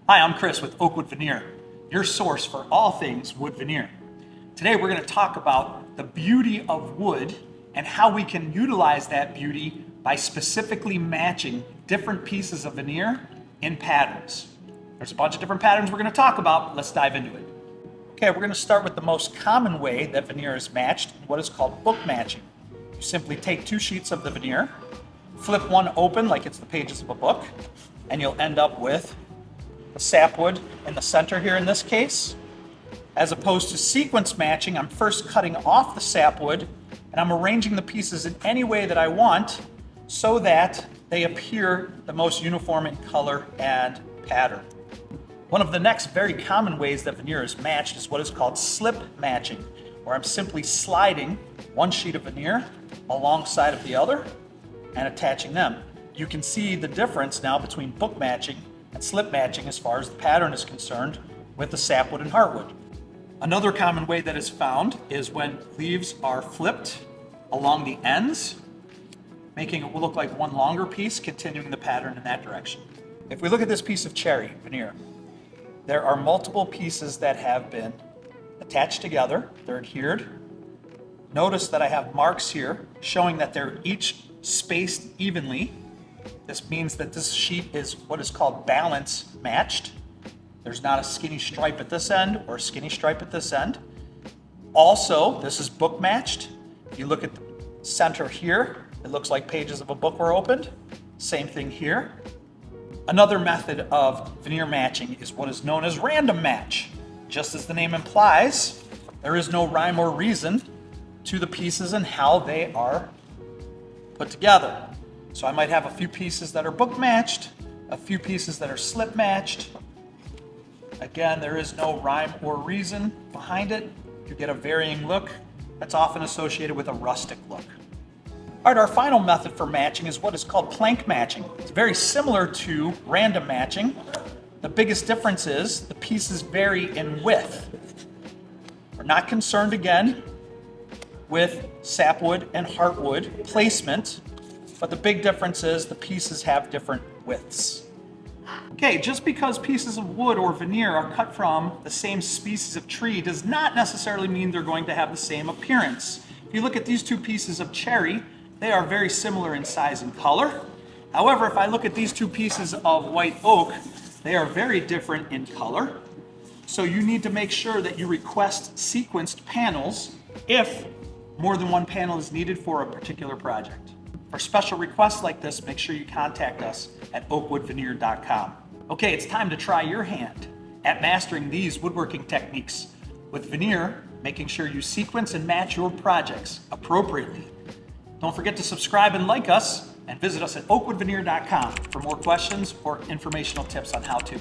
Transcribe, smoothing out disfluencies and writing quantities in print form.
Hi, I'm Chris with Oakwood Veneer, your source for all things wood veneer. Today we're going to talk about the beauty of wood and how we can utilize that beauty by specifically matching different pieces of veneer in patterns. There's a bunch of different patterns we're going to talk about. Let's dive into it. Okay, we're going to start with the most common way that veneer is matched, what is called book matching. You simply take two sheets of the veneer, flip one open like it's the pages of a book, and you'll end up with the sapwood in the center here in this case. As opposed to sequence matching, I'm first cutting off the sapwood and I'm arranging the pieces in any way that I want so that they appear the most uniform in color and pattern. One of the next very common ways that veneer is matched is what is called slip matching, where I'm simply sliding one sheet of veneer alongside of the other and attaching them. You can see the difference now between book matching and slip matching as far as the pattern is concerned with the sapwood and heartwood. Another common way that is found is when leaves are flipped along the ends, making it look like one longer piece, continuing the pattern in that direction. If we look at this piece of cherry veneer, there are multiple pieces that have been attached together. They're adhered. Notice that I have marks here showing that they're each spaced evenly. This means that this sheet is what is called balance matched. There's not a skinny stripe at this end or a skinny stripe at this end. Also, this is book matched. If you look at the center here, it looks like pages of a book were opened. Same thing here. Another method of veneer matching is what is known as random match. Just as the name implies, there is no rhyme or reason to the pieces and how they are put together. So I might have a few pieces that are book matched, a few pieces that are slip matched. Again, there is no rhyme or reason behind it. You get a varying look that's often associated with a rustic look. All right, our final method for matching is what is called plank matching. It's very similar to random matching. The biggest difference is the pieces vary in width. We're not concerned again with sapwood and heartwood placement, but the big difference is the pieces have different widths. Okay, just because pieces of wood or veneer are cut from the same species of tree does not necessarily mean they're going to have the same appearance. If you look at these two pieces of cherry, they are very similar in size and color. However, if I look at these two pieces of white oak, they are very different in color. So you need to make sure that you request sequenced panels if more than one panel is needed for a particular project. For special requests like this, make sure you contact us at oakwoodveneer.com. Okay, it's time to try your hand at mastering these woodworking techniques with veneer, making sure you sequence and match your projects appropriately. Don't forget to subscribe and like us, and visit us at oakwoodveneer.com for more questions or informational tips on how to.